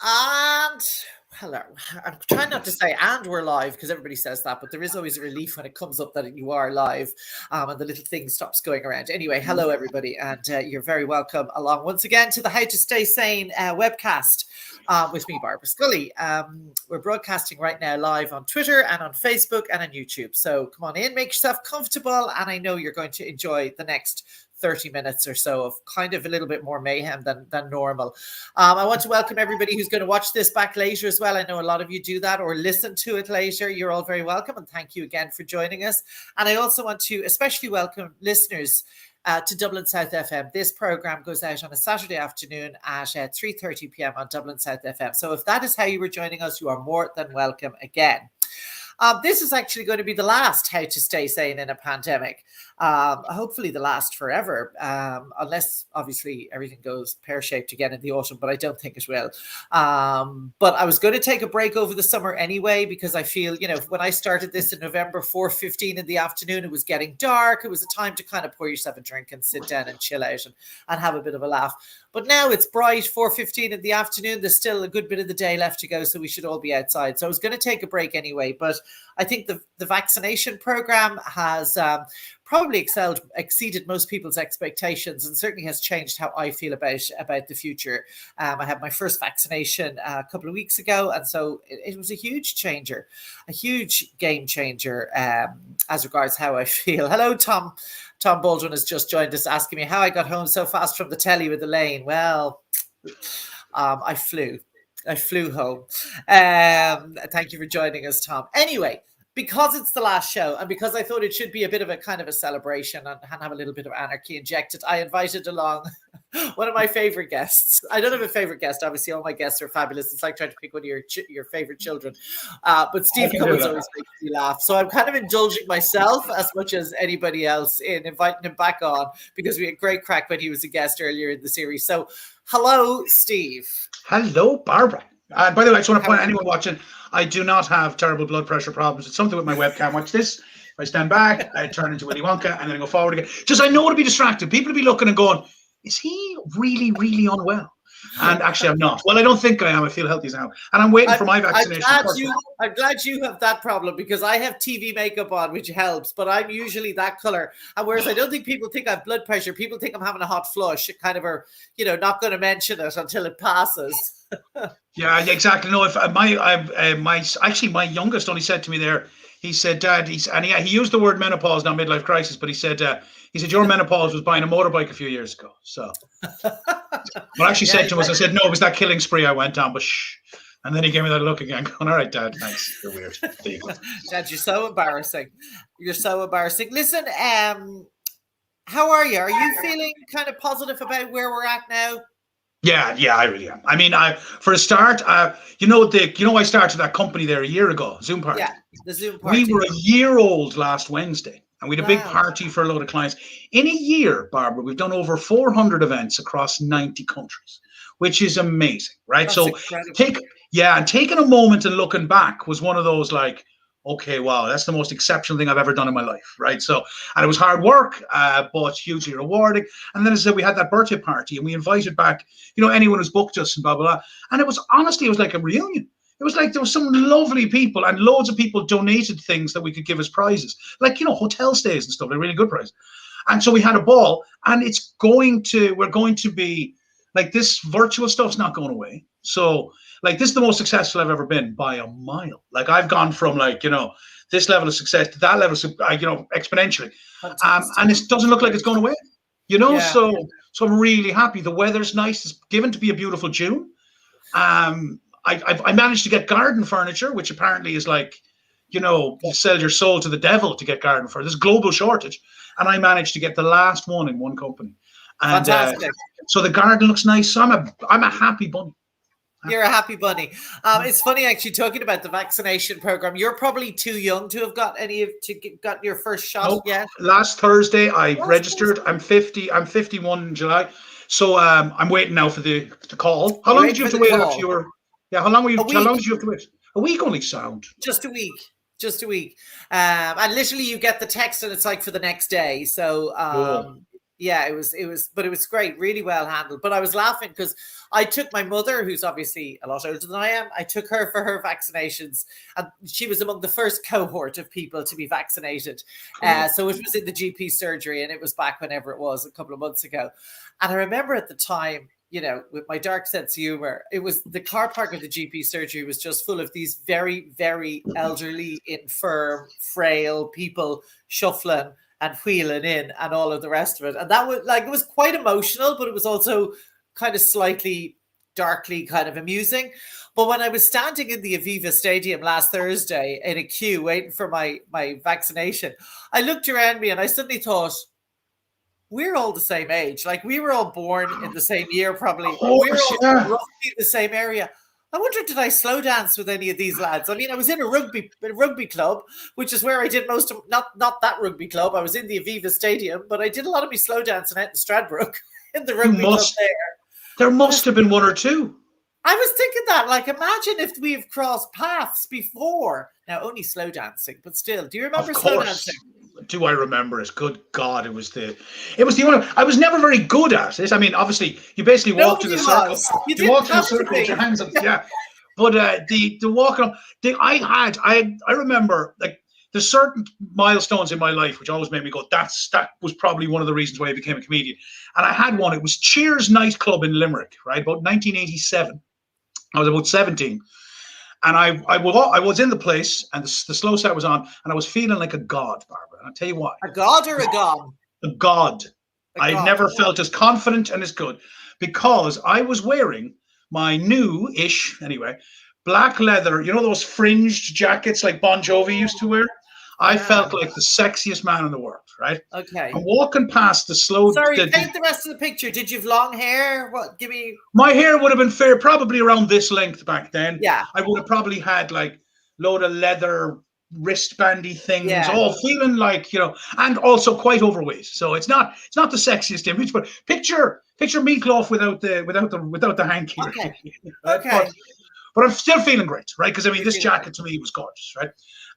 And hello. I'm trying not to say and we're live because everybody says that, but there is always a relief when it comes up that you are live and the little thing stops going around. Anyway, hello everybody, and you're very welcome along once again to the How to Stay Sane webcast with me, Barbara Scully. We're broadcasting right now live on Twitter and on Facebook and on YouTube. So come on in, make yourself comfortable, and I know you're going to enjoy the next 30 minutes or so of kind of a little bit more mayhem than normal. I want to welcome everybody who's going to watch this back later as well. I know a lot of you do that or listen to it later. You're all very welcome, and thank you again for joining us. And I also want to especially welcome listeners to Dublin South FM. This program goes out on a Saturday afternoon at 3:30 p.m. on Dublin South FM. So if that is how you were joining us, you are more than welcome again. This is actually going to be the last How to Stay Sane in a Pandemic. Hopefully the last forever, unless obviously everything goes pear-shaped again in the autumn, but I don't think it will. But I was going to take a break over the summer anyway, because I feel, you know, when I started this in November, 4:15 in the afternoon, it was getting dark. It was a time to kind of pour yourself a drink and sit down and chill out and have a bit of a laugh. But now it's bright, 4:15 in the afternoon. There's still a good bit of the day left to go, so we should all be outside. So I was going to take a break anyway, but I think the vaccination program has probably exceeded most people's expectations, and certainly has changed how I feel about the future. I had my first vaccination a couple of weeks ago, and so it was a huge changer, a huge game changer as regards how I feel. Hello, Tom. Tom Baldwin has just joined us asking me how I got home so fast from the telly with Elaine. Well, I flew home. Thank you for joining us, Tom. Anyway, because it's the last show, and because I thought it should be a bit of a kind of a celebration and have a little bit of anarchy injected, I invited along one of my favorite guests. I don't have a favorite guest. Obviously, all my guests are fabulous. It's like trying to pick one of your favorite children. But Steve Cummins always makes me laugh. So I'm kind of indulging myself as much as anybody else in inviting him back on, because we had great crack when he was a guest earlier in the series. So hello, Steve. Hello, Barbara. By the way, I just want to point out anyone watching, I do not have terrible blood pressure problems. It's something with my webcam. Watch this. If I stand back, I turn into Willy Wonka, and then I go forward again. Just I know to be distracted. People will be looking and going, is he really, really unwell? And actually, I'm not. Well, I don't think I am. I feel healthy as now. And I'm waiting for my vaccination. I'm glad you have that problem, because I have TV makeup on, which helps, but I'm usually that color. And whereas I don't think people think I have blood pressure, people think I'm having a hot flush, kind of are, you know, not going to mention it until it passes. Yeah, exactly. No, if my youngest only said to me there, he said, Dad, he used the word menopause, not midlife crisis, but he said your menopause was buying a motorbike a few years ago. So what I actually said to him was, I said, no, it was that killing spree I went on, but shh. And then he gave me that look again, going, all right, Dad, thanks. You're weird. Dad, you're so embarrassing. You're so embarrassing. Listen, how are you? Are you feeling kind of positive about where we're at now? Yeah, I really am. I mean, for a start, I started that company there a year ago, Zoom Party. Yeah, the Zoom Party. We were a year old last Wednesday, and we had a big party for a load of clients. In a year, Barbara, we've done over 400 events across 90 countries, which is amazing, right? That's so incredible. taking a moment and looking back was one of those like, okay, wow, that's the most exceptional thing I've ever done in my life, right? So, and it was hard work, but hugely rewarding. And then as I said, we had that birthday party, and we invited back, anyone who's booked us and blah, blah, blah. And it was like a reunion. It was like there were some lovely people, and loads of people donated things that we could give as prizes, like, hotel stays and stuff, like really good prizes. And so we had a ball, and we're going to be like, this virtual stuff's not going away. So like, this is the most successful I've ever been by a mile. Like, I've gone from this level of success to that level, exponentially. And it doesn't look like it's going away, Yeah. So I'm really happy. The weather's nice. It's given to be a beautiful June. I managed to get garden furniture, which apparently is like, you sell your soul to the devil to get garden furniture. There's global shortage. And I managed to get the last one in one company. And fantastic. So the garden looks nice. So I'm a happy bunny. You're a happy bunny. It's funny, actually, talking about the vaccination program. You're probably too young to have got got your first shot yet. Last Thursday, I registered. I'm 50. I'm 51 in July. So I'm waiting now for the call. How long did you have to wait after you were? Yeah, how long did you have to wait? A week only sound. Just a week. And literally you get the text and it's like for the next day. So Yeah, but it was great, really well handled. But I was laughing because I took my mother, who's obviously a lot older than I am, I took her for her vaccinations, and she was among the first cohort of people to be vaccinated. Cool. So it was in the GP surgery, and it was back whenever it was, a couple of months ago. And I remember at the time, with my dark sense of humor, it was the car park of the GP surgery was just full of these very, very elderly, infirm, frail people shuffling and wheeling in and all of the rest of it. And that was it was quite emotional, but it was also kind of slightly darkly kind of amusing. But when I was standing in the Aviva Stadium last Thursday in a queue waiting for my vaccination, I looked around me and I suddenly thought, we're all the same age. Like, we were all born in the same year, probably. We're all roughly in the same area. I wonder, did I slow dance with any of these lads? I mean, I was in a rugby club, which is where I did most of, not that rugby club. I was in the Aviva Stadium, but I did a lot of me slow dancing out in Stradbroke in the rugby club there. There must have been one or two. I was thinking that, like, imagine if we've crossed paths before. Now, only slow dancing, but still. Do you remember slow dancing? Do I remember it? Good God, it was the one. I was never very good at it. I mean, obviously, you basically walk to the circle. You walk to the circle with your hands up. Yeah. But the walking up, I remember, like, there's certain milestones in my life which always made me go, that was probably one of the reasons why I became a comedian. And I had one. It was Cheers nightclub in Limerick, right? About 1987. I was about 17. And I was in the place, and the slow set was on, and I was feeling like a god, Barbara. And I'll tell you why. A god or a god? A god. I never felt as confident and as good, because I was wearing my new-ish, anyway, black leather, those fringed jackets like Bon Jovi used to wear? I felt like the sexiest man in the world, right? Okay. I'm walking past the slow... Sorry, paint the rest of the picture. Did you have long hair? What? Give me... My hair would have been fair, probably around this length back then. Yeah. I would have probably had, like, load of leather wristbandy things, all feeling like, and also quite overweight. So it's not the sexiest image, but picture Meatloaf without the hanky. Okay. Right? Okay. But I'm still feeling great, right? Because, I mean, this jacket to me was gorgeous, right?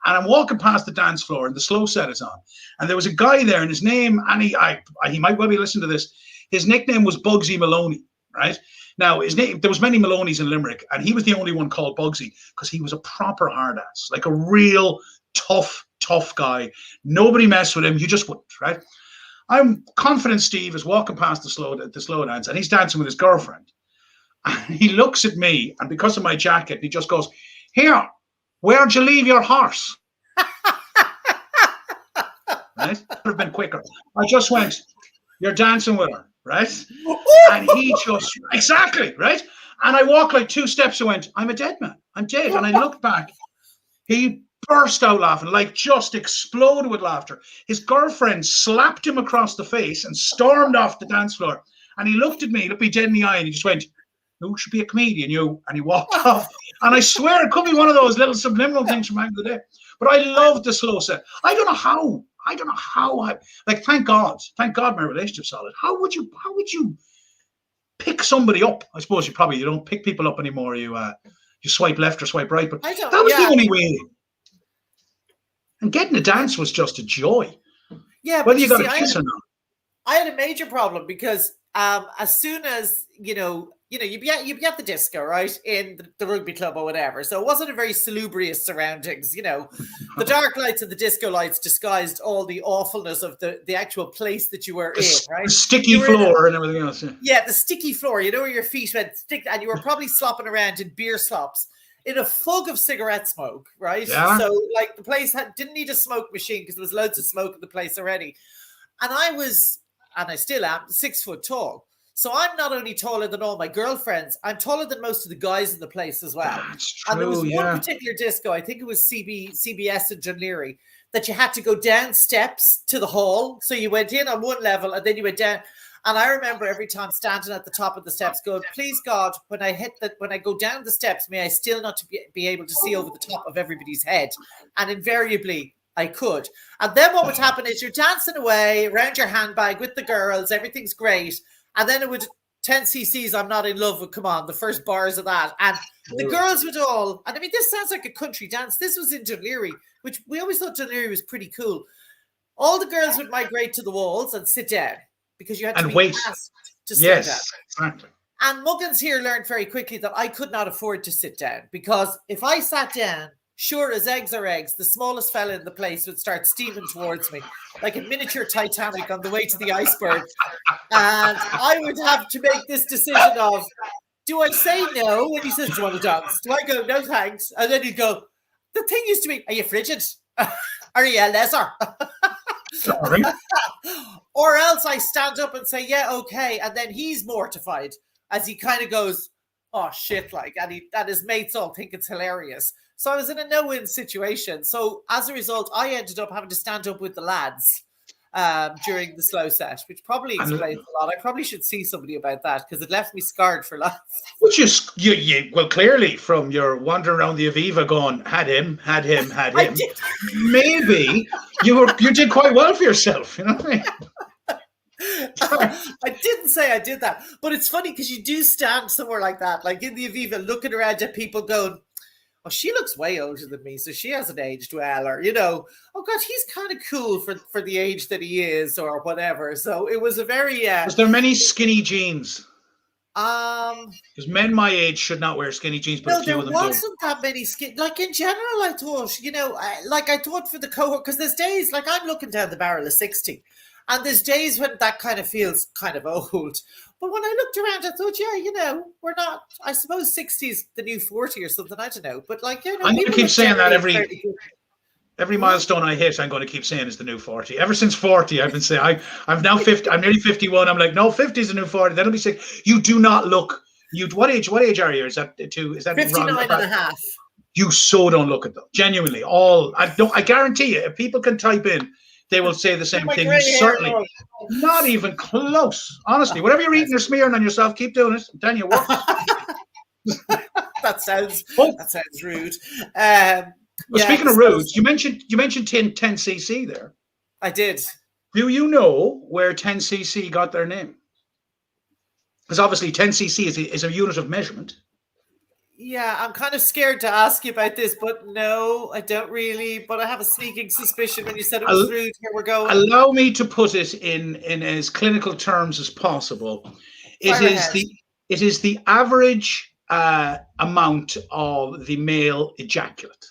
And I'm walking past the dance floor, and the slow set is on. And there was a guy there, and his name, and he might well be listening to this, his nickname was Bugsy Maloney, right? Now, his name, there was many Maloneys in Limerick, and he was the only one called Bugsy because he was a proper hard ass, like a real tough guy. Nobody messed with him. You just wouldn't, right? I'm confident Steve is walking past the slow dance, and he's dancing with his girlfriend. And he looks at me, and because of my jacket, he just goes, "Here, where'd you leave your horse?" Right? Could have been quicker. I just went, "You're dancing with her," right? And he just, exactly, right? And I walked like 2 steps and went, "I'm a dead man. I'm dead." And I looked back. He burst out laughing, like just exploded with laughter. His girlfriend slapped him across the face and stormed off the dance floor. And he looked at me, looked me dead in the eye, and he just went, "You should be a comedian, you." And he walked off. And I swear it could be one of those little subliminal things from back in the day. But I love the slow set. I don't know how. Like, thank God my relationship's solid. How would you pick somebody up? I suppose you don't pick people up anymore. You swipe left or swipe right. But that was the only way. And getting a dance was just a joy. Yeah, whether you got a kiss or not. I had a major problem because as soon as you be at the disco, right, in the rugby club or whatever. So it wasn't a very salubrious surroundings. The dark lights and the disco lights disguised all the awfulness of the actual place that you were in, right? The sticky floor and everything else. Yeah, the sticky floor. Where your feet went stick, and you were probably slopping around in beer slops in a fog of cigarette smoke, right? Yeah. So, like, the place didn't need a smoke machine because there was loads of smoke in the place already. And I still am, 6 foot tall. So I'm not only taller than all my girlfriends, I'm taller than most of the guys in the place as well. That's true, and there was one particular disco, I think it was CBS in John Leary, that you had to go down steps to the hall. So you went in on one level and then you went down. And I remember every time standing at the top of the steps going, "Please God, when I go down the steps, may I still not be able to see over the top of everybody's head." And invariably I could. And then what would happen is you're dancing away around your handbag with the girls, everything's great. And then it would 10 cc's I'm not in love with, come on, the first bars of that. And the girls would all, and I mean, this sounds like a country dance. This was in Dún Laoghaire, which we always thought Dún Laoghaire was pretty cool. All the girls would migrate to the walls and sit down. because you had to And be wait. asked to slow down. Yes, exactly. And Muggins here learned very quickly that I could not afford to sit down, because if I sat down, sure as eggs are eggs, the smallest fella in the place would start steaming towards me like a miniature Titanic on the way to the iceberg. And I would have to make this decision of, do I say no when he says, do you want to dance? Do I go, no thanks? And then he'd go, the thing used to be, are you frigid? Are you a lesser? Sorry. Or else I stand up and say, yeah, okay. And then he's mortified as he kind of goes, oh shit, like, and his mates all think it's hilarious. So I was in a no-win situation. So as a result, I ended up having to stand up with the lads during the slow set, which probably explains a lot. I probably should see somebody about that, because it left me scarred for life. Which is, well, clearly from your wandering around the Aviva going, had him. Maybe you did quite well for yourself, you know what I mean? I didn't say I did that, but it's funny because you do stand somewhere like that, like in the Aviva, looking around at people going, oh, she looks way older than me, so she hasn't aged well, or, you know, oh God, he's kind of cool for the age that he is, or whatever. So it was a very... Was there many skinny jeans? Because men my age should not wear skinny jeans, but no, a few there of them wasn't that many skin. Like in general, I thought, you know, I thought for the cohort, because there's days, like I'm looking down the barrel of 60, and there's days when that kind of feels kind of old. But when I looked around, I thought, yeah, you know, we're not, I suppose 60 is the new 40 or something, I don't know. But like, you know, I'm going to keep saying that every milestone I hit, I'm going to keep saying is the new 40. Ever since 40, I've been saying, I'm now 50, I'm nearly 51. I'm like, no, 50 is the new 40. Then it'll be 6. You do not look, what age are you? Is that 59 and a half. You so don't look at them. Genuinely, I guarantee you, if people can type in, they will say the same thing. You certainly, not even close. Honestly, whatever you're eating or smearing on yourself, keep doing it. I'm telling you, work. That sounds rude. Well, speaking of rude, you mentioned 10cc there. I did. Do you know where 10cc got their name? Because obviously 10cc is a unit of measurement. Yeah, I'm kind of scared to ask you about this, but no, I don't really. But I have a sneaking suspicion when you said it was rude. Here we're going. Allow me to put it in as clinical terms as possible. It is the average amount of the male ejaculate.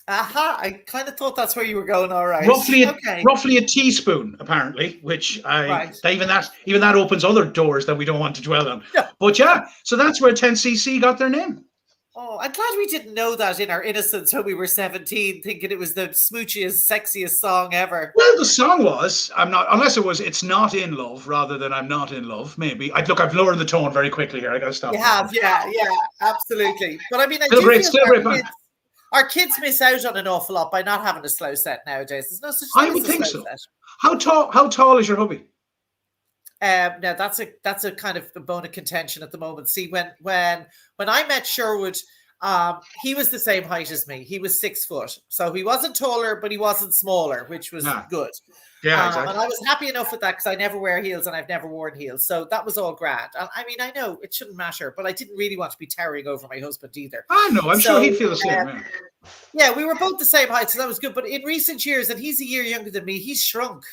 Aha! I kind of thought that's where you were going. All right. Roughly a teaspoon, apparently, which even that opens other doors that we don't want to dwell on. Yeah. But yeah, so that's where 10cc got their name. Oh, I'm glad we didn't know that in our innocence when we were 17, thinking it was the smoochiest, sexiest song ever. Well, the song was, it's not in love rather than I'm not in love, maybe. I've lowered the tone very quickly here. I got to stop. You have, yeah, absolutely. But I mean, our kids miss out on an awful lot by not having a slow set nowadays. There's no such thing I would as a think slow so. set. How tall is your hubby? Now that's a kind of a bone of contention at the moment. See, when I met Sherwood, he was the same height as me. He was 6 foot, so he wasn't taller, but he wasn't smaller, which was good. Yeah, exactly. And I was happy enough with that because I never wear heels and I've never worn heels, so that was all grand. I mean, I know it shouldn't matter, but I didn't really want to be towering over my husband either. I know. I'm sure he'd feel the same. Yeah, we were both the same height, so that was good. But in recent years, and he's a year younger than me, he's shrunk.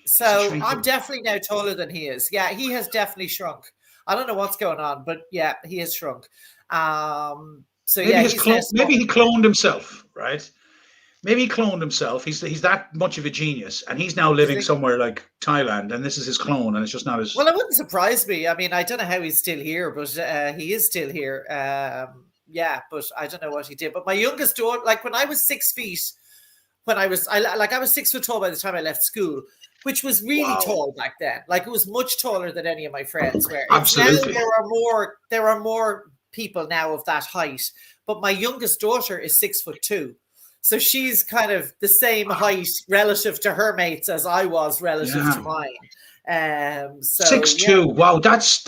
So I'm definitely now taller than he is. Yeah, he has definitely shrunk. I don't know what's going on, but yeah, he has shrunk. So maybe yeah, maybe he cloned himself, right? Maybe he cloned himself. He's that much of a genius, and he's now living somewhere like Thailand, and this is his clone, and it's just not his. Well, it wouldn't surprise me. I mean, I don't know how he's still here, but he is still here. Yeah, but I don't know what he did. But my youngest daughter, like when I was 6 feet, I was 6 foot tall by the time I left school, which was really tall back then. Like it was much taller than any of my friends were. Absolutely. Now there are more people now of that height, but my youngest daughter is 6'2". So she's kind of the same height relative to her mates as I was relative to mine. So 6'2". Yeah. Wow, that's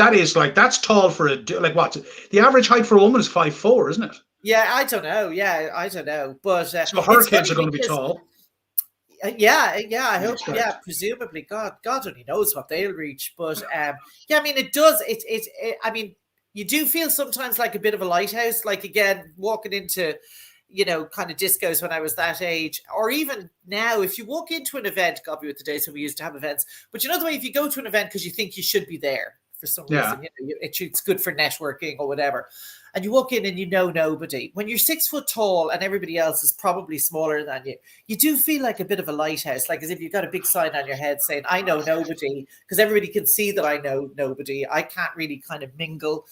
tall for what? The average height for a woman is 5'4", isn't it? Yeah, I don't know. Yeah, I don't know. But so her kids are going to be tall. Yeah, I hope. Yeah, presumably, God only knows what they'll reach. But yeah, I mean, it does. I mean, you do feel sometimes like a bit of a lighthouse. Like again, walking into, kind of discos when I was that age, or even now, if you walk into an event, God be with the days when we used to have events, but the way, if you go to an event because you think you should be there for some reason, it's good for networking or whatever, and you walk in and nobody. When you're 6 foot tall and everybody else is probably smaller than you, you do feel like a bit of a lighthouse, like as if you've got a big sign on your head saying, I know nobody, because everybody can see that I know nobody. I can't really kind of mingle.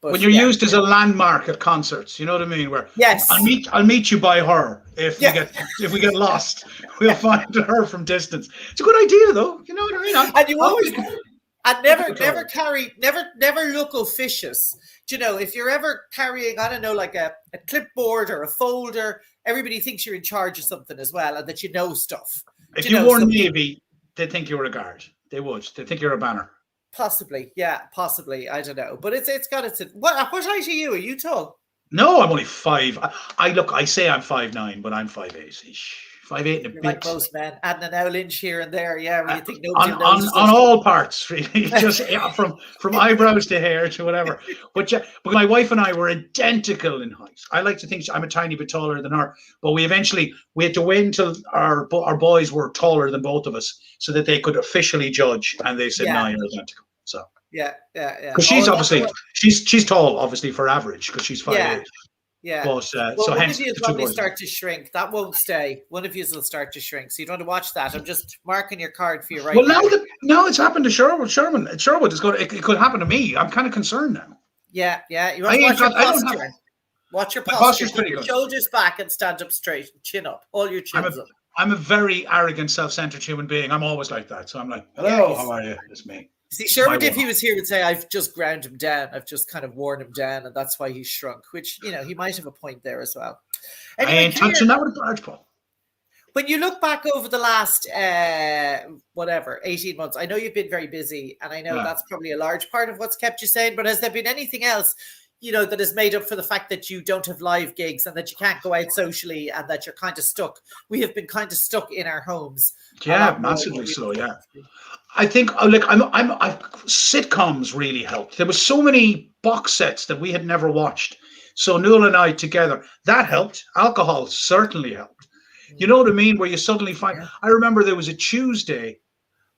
But when you're used as a landmark at concerts, you know what I mean? Where yes, I'll meet you by her if we get lost, we'll find her from distance. It's a good idea, though. You know what I mean? And you always never look officious. If you're ever carrying, I don't know, like a clipboard or a folder, everybody thinks you're in charge of something as well, and that you know stuff. If you wore navy, they'd think you were a guard. They would. They think you're a banner. Possibly, yeah, possibly. I don't know, but it's got its. What height are you? Are you tall? No, I'm only 5. I say I'm 5'9", but I'm 5'8". 5'8" and a bit. Like most men, adding an owl inch here and there. Yeah, where you think nobody knows on all parts, really, just from eyebrows to hair to whatever. But my wife and I were identical in height. I like to think I'm a tiny bit taller than her, but we had to wait until our boys were taller than both of us so that they could officially judge, and they said, "No, you're identical." So yeah. Because she's obviously she's tall, obviously for average, because she's 5'8". Yeah. But so one of you will probably start to shrink. That won't stay. One of you will start to shrink. So you don't want to watch that. I'm just marking your card for you right now. Well, now it's happened to Sherman. Sherwood it could happen to me. I'm kind of concerned now. Yeah. You want to watch your posture. Watch your posture. Posture's pretty good. Shoulders back and stand up straight. Chin up. All your chins up. I'm a very arrogant, self-centered human being. I'm always like that. So I'm like, hello, how are you? It's me. See, Sherwood, if he was here, would say, I've just ground him down. I've just kind of worn him down, and that's why he's shrunk, which, he might have a point there as well. Anyway, I ain't touching that with a barge pole. When you look back over the last, 18 months, I know you've been very busy, and I know that's probably a large part of what's kept you sane, but has there been anything else, that has made up for the fact that you don't have live gigs and that you can't go out socially and that you're kind of stuck? We have been kind of stuck in our homes. Yeah, massively so, yeah. I think, sitcoms really helped. There were so many box sets that we had never watched. So Nuala and I together, that helped. Alcohol certainly helped. You know what I mean? Where you suddenly find, I remember there was a Tuesday,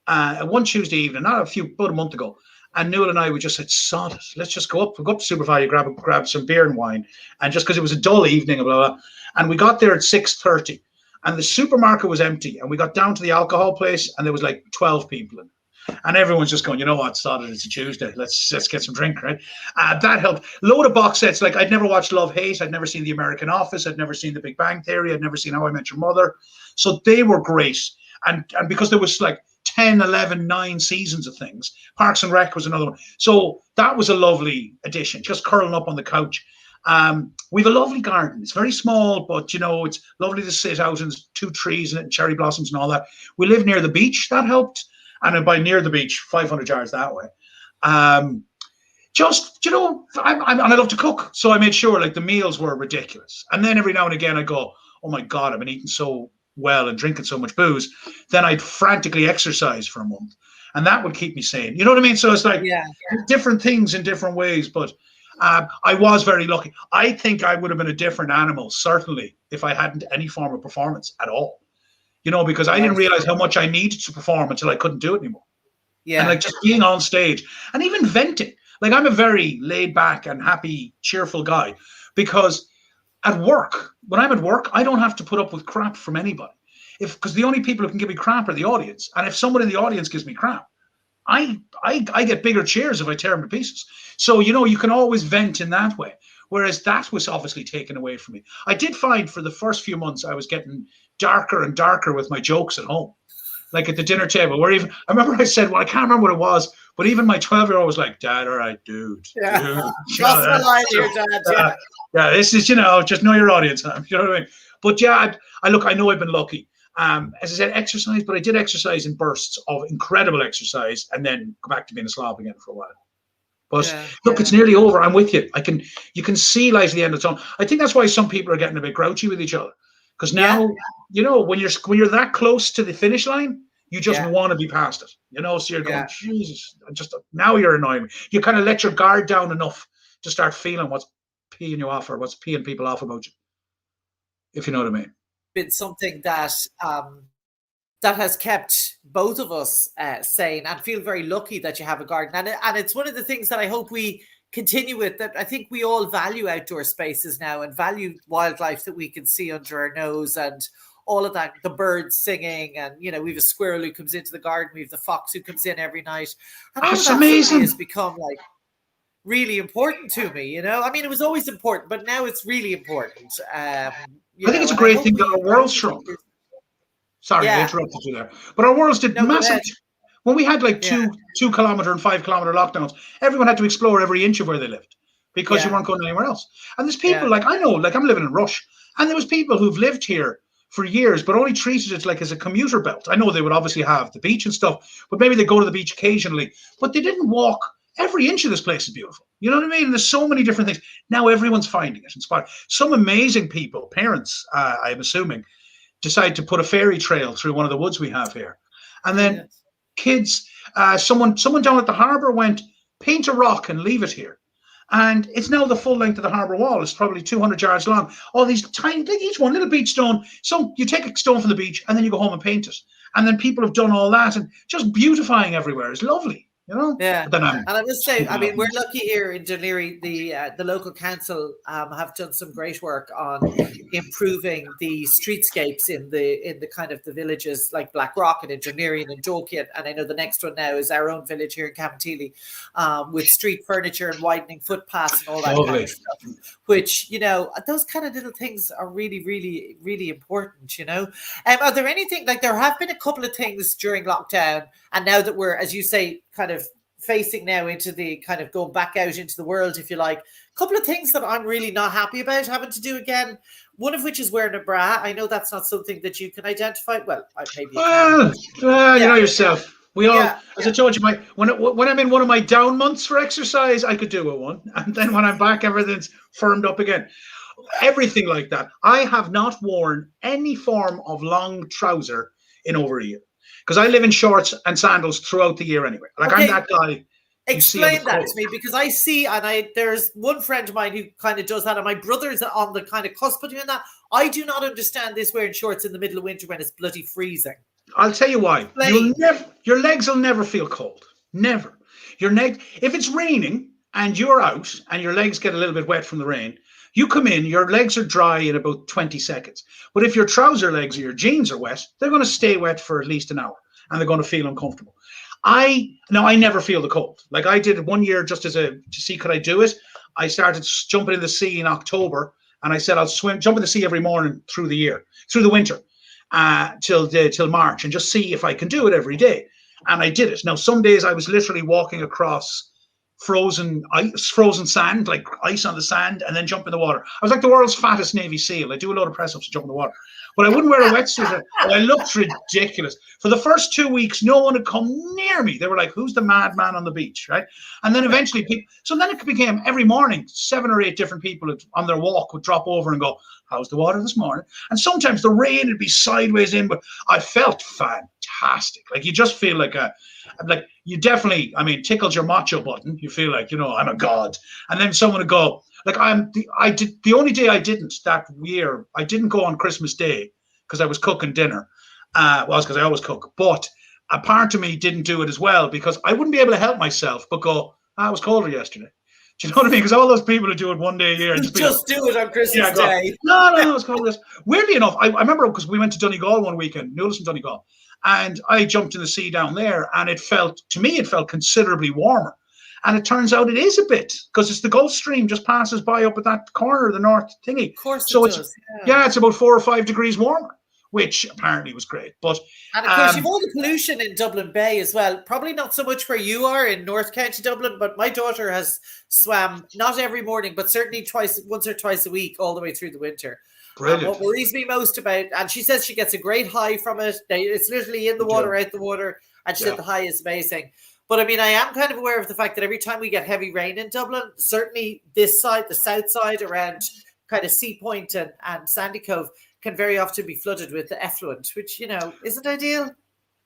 one Tuesday evening, about a month ago, and Nuala and I, we just said, sod it. Let's just go up to Supervalue, grab some beer and wine. And just because it was a dull evening, blah, blah, and we got there at 6:30. And the supermarket was empty, and we got down to the alcohol place, and there was like 12 people in. And everyone's just going, you know what, sod it, it's a Tuesday. Let's get some drink, right? That helped. Load of box sets. Like, I'd never watched Love, Hate. I'd never seen The American Office. I'd never seen The Big Bang Theory. I'd never seen How I Met Your Mother. So they were great. And because there was like 10, 11, 9 seasons of things. Parks and Rec was another one. So that was a lovely addition, just curling up on the couch. We have a lovely garden. It's very small, but it's lovely to sit out, and 2 trees and cherry blossoms and all that. We live near the beach. That helped. And by near the beach, 500 yards that way. I love to cook. So I made sure like the meals were ridiculous. And then every now and again I go, oh my God, I've been eating so well and drinking so much booze. Then I'd frantically exercise for a month, and that would keep me sane. You know what I mean? So it's like different things in different ways, but I was very lucky. I think I would have been a different animal, certainly, if I hadn't any form of performance at all. Because I didn't realize how much I needed to perform until I couldn't do it anymore. Yeah. And like just being on stage and even venting. Like, I'm a very laid back and happy, cheerful guy, because at work, when I'm at work, I don't have to put up with crap from anybody. Because the only people who can give me crap are the audience. And if someone in the audience gives me crap, I get bigger cheers if I tear them to pieces. So, you can always vent in that way. Whereas that was obviously taken away from me. I did find for the first few months I was getting darker and darker with my jokes at home, like at the dinner table, where even I remember I said, well, I can't remember what it was, but even my 12-year-old was like, Dad, all right, dude. Yeah. Dude. That's the line here, Dad. Yeah, this is, just know your audience. You know what I mean? But yeah, I know I've been lucky. As I said, exercise, but I did exercise in bursts of incredible exercise and then go back to being a slob again for a while. But look, it's nearly over. I'm with you. You can see light at the end of the tunnel. I think that's why some people are getting a bit grouchy with each other. Because now, when you're that close to the finish line, you just want to be past it. So you're going, Jesus, now you're annoying me. You kind of let your guard down enough to start feeling what's peeing you off or what's peeing people off about you, if you know what I mean. Been something that that has kept both of us sane, and feel very lucky that you have a garden. And it's one of the things that I hope we continue with, that I think we all value outdoor spaces now and value wildlife that we can see under our nose and all of that, the birds singing, and we have a squirrel who comes into the garden, we have the fox who comes in every night, and all That's of that amazing. has become like really important to me. I mean, it was always important, but now it's really important. I think it's a great thing that our world shrunk. Sorry, I interrupted you there. But our worlds did massive. When we had like 2 kilometer and 5 kilometer lockdowns, everyone had to explore every inch of where they lived because you weren't going anywhere else. And there's people like, I know, like I'm living in Rush, and there was people who've lived here for years, but only treated it like as a commuter belt. I know they would obviously have the beach and stuff, but maybe they go to the beach occasionally, but they didn't walk. Every inch of this place is beautiful. You know what I mean? And there's so many different things. Now everyone's finding it inspired. Some amazing people, parents, I'm assuming, decide to put a fairy trail through one of the woods we have here. And then kids, someone down at the harbour went, paint a rock and leave it here. And it's now the full length of the harbour wall. It's probably 200 yards long. All these tiny, like each one, little beach stone. So you take a stone from the beach and then you go home and paint it. And then people have done all that, and just beautifying everywhere is lovely. Yeah, and I must say, I mean, we're lucky here in Dún Laoghaire. The local council have done some great work on improving the streetscapes in the kind of the villages like Blackrock and in Dún Laoghaire and Dalkey, and I know the next one now is our own village here in Cabinteely, with street furniture and widening footpaths and all that kind of stuff. Which those kind of little things are really, really, really important. Are there anything, like there have been a couple of things during lockdown, and now that we're, as you say, kind of facing now into the kind of going back out into the world, if you like, a couple of things that I'm really not happy about having to do again. One of which is wearing a bra. I know that's not something that you can identify. Well, maybe you can. You know yourself. We all, as I told you, when I'm in one of my down months for exercise, I could do one, and then when I'm back, everything's firmed up again. Everything like that. I have not worn any form of long trouser in over a year, because I live in shorts and sandals throughout the year anyway. Like I'm that guy. Explain that to me, because I see, and there's one friend of mine who kind of does that, and my brother's on the kind of cusp of doing that. I do not understand this wearing shorts in the middle of winter when it's bloody freezing. I'll tell you why. Your legs will never feel cold. Never. If it's raining and you're out and your legs get a little bit wet from the rain, you come in, your legs are dry in about 20 seconds. But if your trouser legs or your jeans are wet, they're going to stay wet for at least an hour, and they're going to feel uncomfortable. I never feel the cold. Like I did it one year just to see could I do it. I started jumping in the sea in October, and I said I'll jump in the sea every morning through the winter, till March, and just see if I can do it every day. And I did it. Now some days I was literally walking across frozen sand, like ice on the sand, and then jump in the water. I was like the world's fattest Navy SEAL. I do a load of press ups and jump in the water, but I wouldn't wear a wetsuit. I looked ridiculous. For the first 2 weeks, no one had come near me. They were like, "Who's the madman on the beach?" Right? And then eventually so then it became every morning 7 or 8 different people on their walk would drop over and go, "How's the water this morning?" And sometimes the rain would be sideways in, but I felt fantastic. Like you just feel like you definitely, tickled your macho button. You feel like, I'm a god. And then someone would go, like the only day I didn't that year, I didn't go on Christmas Day because I was cooking dinner. Because I always cook. But a part of me didn't do it as well because I wouldn't be able to help myself but go, it was colder yesterday. Do you know what I mean? Because all those people who do it one day a year. Just do it on Christmas Day. No, it's colder. Weirdly enough, I remember because we went to Donegal one weekend, Newless and Donegal. And I jumped in the sea down there, and it felt considerably warmer. And it turns out it is a bit, because it's the Gulf Stream just passes by up at that corner of the north thingy. Of course so it does. Yeah, it's about 4 or 5 degrees warmer, which apparently was great. But and of course, you've all the pollution in Dublin Bay as well. Probably not so much where you are in North County Dublin, but my daughter has swam not every morning, but certainly once or twice a week, all the way through the winter. What worries me most about, and she says she gets a great high from it. It's literally in the water, out the water, and she said the high is amazing. But I am kind of aware of the fact that every time we get heavy rain in Dublin, certainly this side, the south side around kind of Sea Point and Sandy Cove, can very often be flooded with the effluent, which, isn't ideal.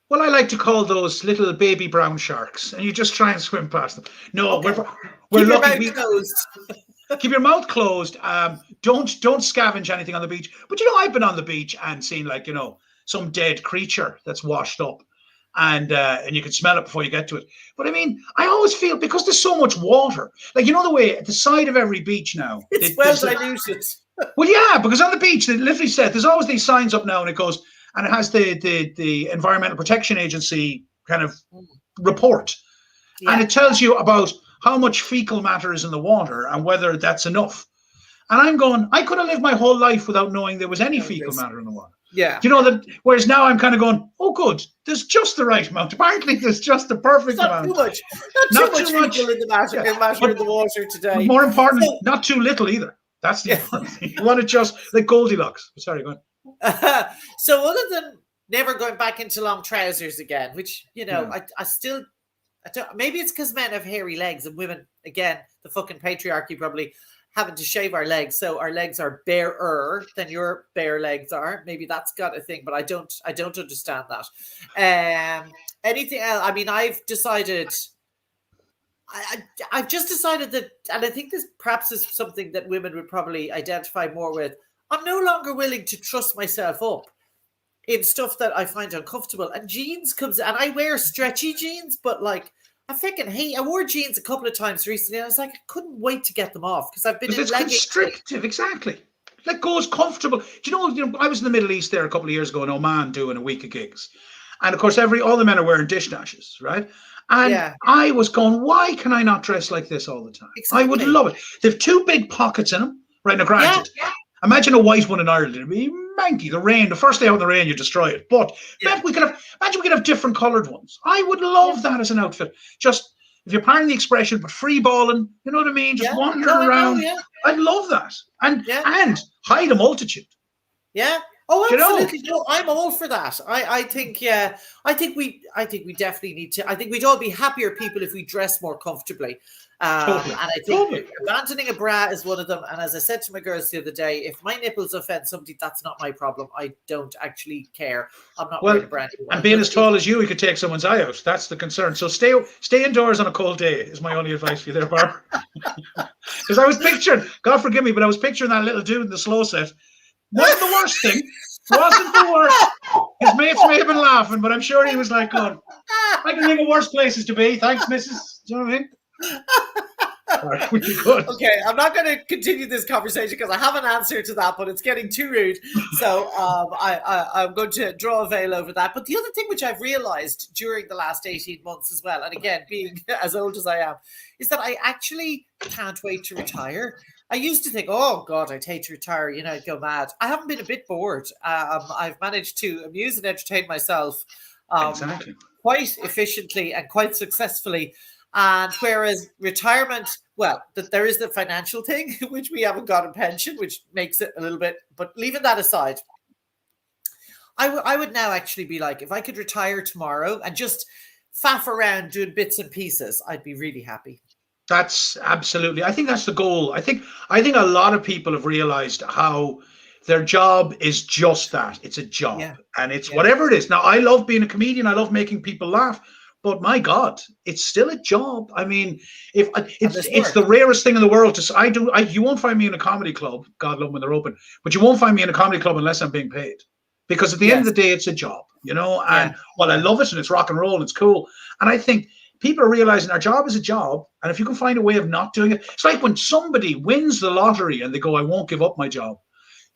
Well, I like to call those little baby brown sharks, and you just try and swim past them. No, we're lucky. Closed. Keep your mouth closed. Don't scavenge anything on the beach. But I've been on the beach and seen some dead creature that's washed up, and you can smell it before you get to it. But I mean, I always feel because there's so much water, like the way at the side of every beach now, it's well diluted. Well, yeah, because on the beach they literally said there's always these signs up now, and it goes and it has the Environmental Protection Agency kind of report, and it tells you about how much fecal matter is in the water and whether that's enough. And I'm going, I could have lived my whole life without knowing there was any fecal matter in the water. Yeah. That, whereas now I'm kind of going, oh, good, there's just the right amount. Apparently, there's just the perfect amount. Too much. Not too much fecal in the matter, in the water today. But more important, not too little either. That's the important thing. You want to just, like Goldilocks. Sorry, go on. So other than never going back into long trousers again, which, I still... maybe it's because men have hairy legs and women, again, the fucking patriarchy probably having to shave our legs, so our legs are barer than your bare legs are. Maybe that's got a thing, but I don't understand that. Anything else? I mean, I've decided. I've just decided that, and I think this perhaps is something that women would probably identify more with. I'm no longer willing to trust myself up in stuff that I find uncomfortable. And jeans comes, and I wear stretchy jeans, but like I freaking hate. I wore jeans a couple of times recently, and I was like, I couldn't wait to get them off because I've been in leggings. It's constrictive, exactly. Let go is comfortable. Do you know? I was in the Middle East there a couple of years ago in Oman doing a week of gigs, and of course, all the men are wearing dish dashes, right? And I was going, why can I not dress like this all the time? Exactly. I would love it. They have two big pockets in them, right? Now, granted, imagine a white one in Ireland. It'd be manky. The first day out in the rain, you destroy it. But imagine we could have different coloured ones. I would love that as an outfit. Just, if you're pardon the expression, but free balling, you know what I mean? Just wandering around. I'd love that. And hide a multitude. Yeah. Oh, absolutely. No, I'm all for that. I think we definitely need to. I think we'd all be happier people if we dress more comfortably. Totally. And I think abandoning a bra is one of them. And as I said to my girls the other day, if my nipples offend somebody, that's not my problem. I don't actually care. I'm not wearing a bra anymore. And being as tall as you could take someone's eye out. That's the concern. So stay indoors on a cold day is my only advice for you there, Barbara. Because I was picturing, God forgive me, but I was picturing that little dude in the slow set. Wasn't the worst thing. Wasn't the worst. His mates may have been laughing, but I'm sure he was like, "God, I can think of worse places to be. Thanks, missus." Do you know what I mean? Okay, I'm not going to continue this conversation because I have an answer to that, but it's getting too rude. So I'm going to draw a veil over that. But the other thing which I've realized during the last 18 months as well, and again, being as old as I am, is that I actually can't wait to retire. I used to think, oh God, I'd hate to retire, I'd go mad. I haven't been a bit bored. I've managed to amuse and entertain myself quite efficiently and quite successfully. And whereas retirement, well, there is the financial thing, which we haven't got a pension, which makes it a little bit, but leaving that aside, I would now actually be like, if I could retire tomorrow and just faff around doing bits and pieces, I'd be really happy. That's absolutely. I think that's the goal. I think a lot of people have realized how their job is just that. It's a job, and it's whatever it is. Now, I love being a comedian. I love making people laugh, but my God, it's still a job. I mean, if it's the rarest thing in the world you won't find me in a comedy club. God love when they're open, but you won't find me in a comedy club unless I'm being paid, because at the end of the day, it's a job, And I love it, and it's rock and roll, and it's cool, and I think people are realizing our job is a job, and if you can find a way of not doing it, it's like when somebody wins the lottery and they go, I won't give up my job.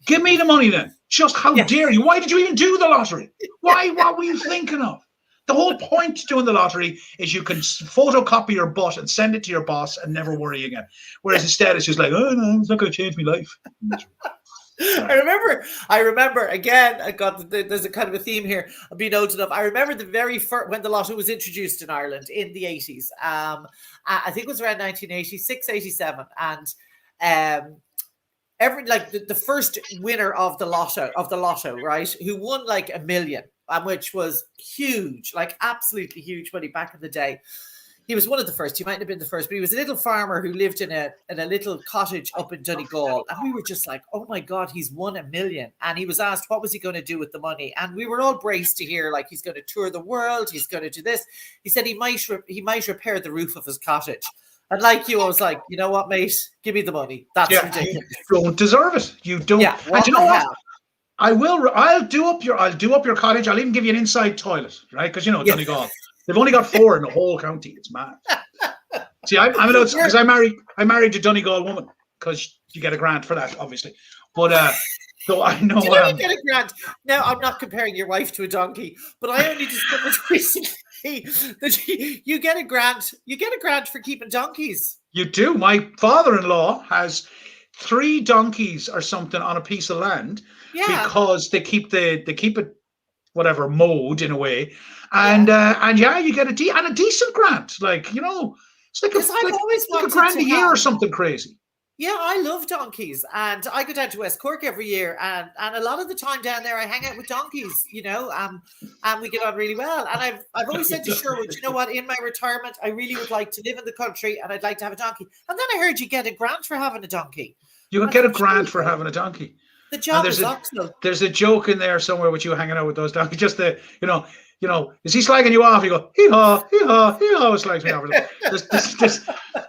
Give me the money then. Just how dare you? Why did you even do the lottery? Why? What were you thinking of? The whole point to doing the lottery is you can photocopy your butt and send it to your boss and never worry again. Whereas instead it's just like, oh no, it's not going to change my life. I remember again, there's a kind of a theme here. I'll be noted of. I remember the very first, when the lotto was introduced in Ireland in the 80s. I think it was around 1986, 87. And the first winner of the lotto, right, who won like $1 million, which was huge, like absolutely huge money back in the day. He was one of the first. He mightn't have been the first, but he was a little farmer who lived in a little cottage up in Donegal. And we were just like, oh my God, he's won $1 million. And he was asked, what was he going to do with the money? And we were all braced to hear, like, he's going to tour the world. He's going to do this. He said he might repair the roof of his cottage. And like you, I was like, you know what, mate? Give me the money. That's Yeah, you ridiculous. don't deserve it. You don't. Yeah, And what you the know what? hell? I'll do up your cottage. I'll even give you an inside toilet, right? Because Yeah. Donegal, they've only got 4 in the whole county. It's mad. See, I'm because I married a Donegal woman because you get a grant for that, obviously. But so I know. Did you only get a grant? Now, I'm not comparing your wife to a donkey, but I only discovered recently that you get a grant. You get a grant for keeping donkeys. You do. My father-in-law has 3 donkeys or something on a piece of land Yeah, because they keep it whatever mowed in a way, and yeah. and yeah, you get a decent grant. Like it's Because I've always like a wanted grand to a year or have. something crazy. Yeah, I love donkeys, and I go down to West Cork every year, and a lot of the time down there, I hang out with donkeys, and we get on really well. And I've always said to Sherwood, you know what? In my retirement, I really would like to live in the country, and I'd like to have a donkey. And then I heard you get a grant for having a donkey. You And can I get a thought, grant for "Sure, having a donkey. the And job is optional." there's a joke in there somewhere with you hanging out with those donkeys. Just is he slagging you off? You go, hee haw, hee haw, hee haw, slags me off.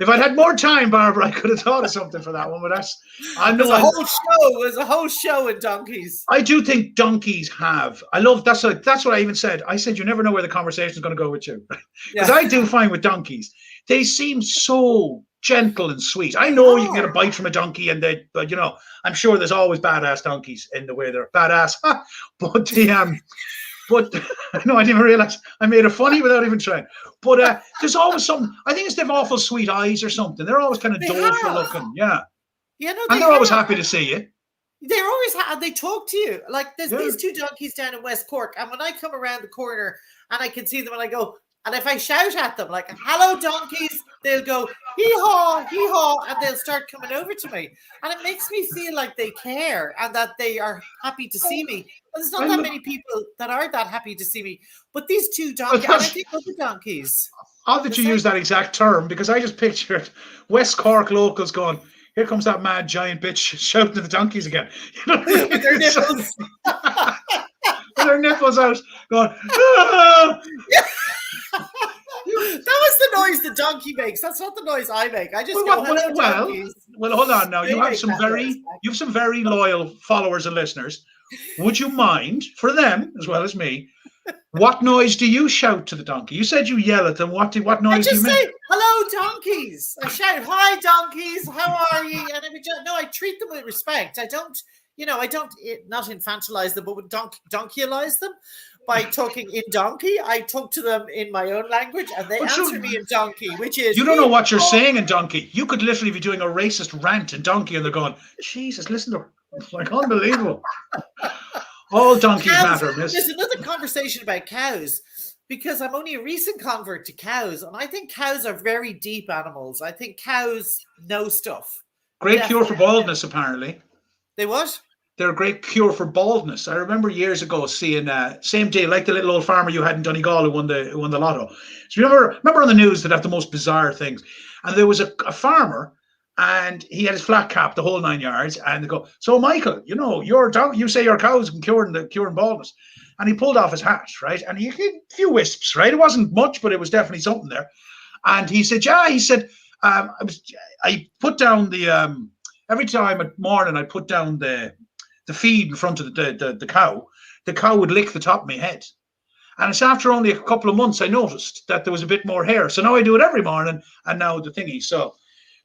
If I'd had more time, Barbara, I could have thought of something for that one. But I know There's a whole show in donkeys. I do think donkeys have. I love that's what I even said. I said you never know where the conversation is going to go with you, because I do find with donkeys they seem so gentle and sweet. I know you can get a bite from a donkey, but I'm sure there's always badass donkeys in the way they're badass. But no, I didn't even realize I made it funny without even trying. But there's always something. I think it's they have awful sweet eyes or something. They're always kind of doleful looking, yeah. Yeah, no, And they're always happy to see you. They're always they talk to you. Like there's these 2 donkeys down in West Cork, and when I come around the corner and I can see them, and I go, and if I shout at them like "Hello, donkeys," they'll go hee haw, and they'll start coming over to me, and it makes me feel like they care and that they are happy to see me. And there's not that many people that are that happy to see me, but these 2 donkeys, and I think other donkeys. Odd that you use that exact term, because I just pictured West Cork locals going, "Here comes that mad giant bitch shouting at the donkeys again." With their nipples. With their nipples out, going, "Ah!" That was the noise the donkey makes. That's not the noise I make. I just go, "Hello, donkeys." Well, hold on now. You have some very loyal followers and listeners. Would you mind, for them as well as me, what noise do you shout to the donkey? You said you yell at them. What noise do you make? I just say, "Hello, donkeys." I shout, "Hi, donkeys. How are you?" And I treat them with respect. I don't not infantilize them, but would donkeyize them by talking in donkey. I talk to them in my own language, and they answer me in donkey, which is... You don't know what you're saying in donkey. You could literally be doing a racist rant in donkey, and they're going, "Jesus, listen to her." It's like unbelievable. All donkeys matter, miss. There's another conversation about cows, because I'm only a recent convert to cows, and I think cows are very deep animals. I think cows know stuff. Great cure for baldness, apparently. They what? They're a great cure for baldness. I remember years ago seeing same day, like the little old farmer you had in Donegal who won the lotto. So you remember on the news that have the most bizarre things. And there was a farmer, and he had his flat cap, the whole 9 yards, and they go, "So Michael, you say your cows can curing baldness." And he pulled off his hat, right? And he had a few wisps, right? It wasn't much, but it was definitely something there. And he said, "Yeah," he said, I put down the every time at morning I put down the feed in front of the cow would lick the top of my head. And it's after only a couple of months I noticed that there was a bit more hair. So now I do it every morning, and now the thingy. So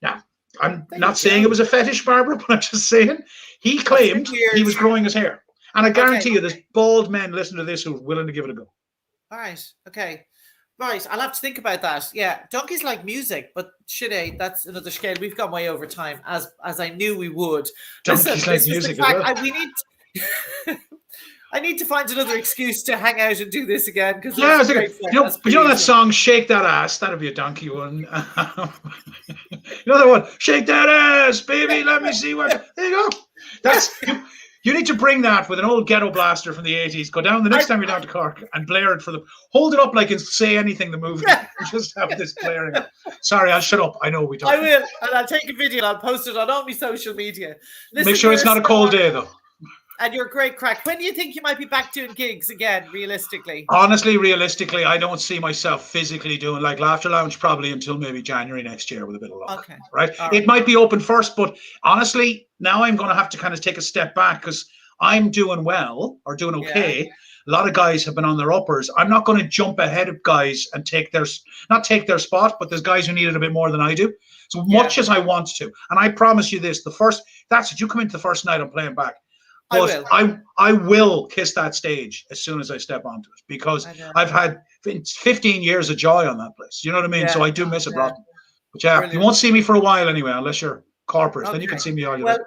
now I'm not saying it was a fetish, Barbara, but I'm just saying he claimed he was growing his hair. And I guarantee you there's bald men listening to this who are willing to give it a go. All right. Okay. Right. I'll have to think about that. Yeah. Donkeys like music, but that's another scale. We've gone way over time, as I knew we would. Donkeys like music as well. I need to find another excuse to hang out and do this again, because that song "Shake That Ass"? That'd be a donkey one. That one, "Shake That Ass, baby, let me see what." There you go. You need to bring that with an old ghetto blaster from the 80s. Go down the next time you're down to Cork and blare it for them. Hold it up like it's Say Anything, the movie. Just have this blaring. Sorry, I'll shut up. I know we talk. I will, and I'll take a video and I'll post it on all my social media. Listen, make sure it's not a cold day, though. And you're a great crack. When do you think you might be back doing gigs again, realistically? Honestly, realistically, I don't see myself physically doing like Laughter Lounge probably until maybe January next year with a bit of luck. Okay. Right? All It right. might be open first, but honestly, now I'm going to have to kind of take a step back because I'm doing well or doing okay. A lot of guys have been on their uppers. I'm not going to jump ahead of guys and not take their spot, but there's guys who need it a bit more than I do. So much as I want to, and I promise you this: that's it. You come into the first night I'm playing back. But I will kiss that stage as soon as I step onto it because I've had 15 years of joy on that place. You know what I mean? Yeah. So I do miss it rotten. But yeah, brilliant. You won't see me for a while anyway, unless you're corporate. Okay. Then you can see me all your day.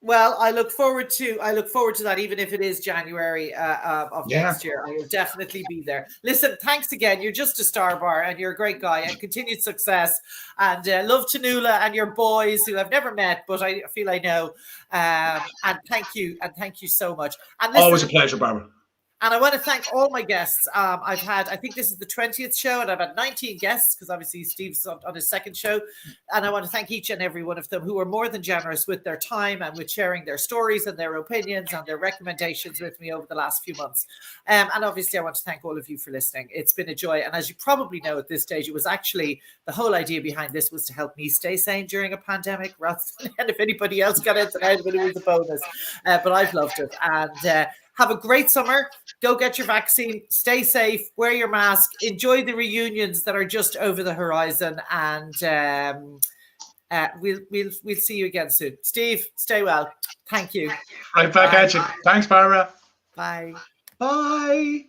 Well, I look forward to that, even if it is January of next year. I will definitely be there. Listen, thanks again. You're just a star bar, and you're a great guy, and continued success. And love to Nuala and your boys, who I've never met, but I feel I know. And thank you so much. And listen, always a pleasure, Barbara. And I want to thank all my guests. I've had, I think this is the 20th show, and I've had 19 guests because obviously Steve's on his second show. And I want to thank each and every one of them who are more than generous with their time and with sharing their stories and their opinions and their recommendations with me over the last few months. And obviously I want to thank all of you for listening. It's been a joy. And as you probably know at this stage, it was actually, the whole idea behind this was to help me stay sane during a pandemic, rather than if anybody else got anything out of it, it was a bonus. But I've loved it. And have a great summer. Go get your vaccine. Stay safe. Wear your mask. Enjoy the reunions that are just over the horizon. And we'll see you again soon. Steve, stay well. Thank you. Right back at you. Thanks, Barbara. Bye. Bye.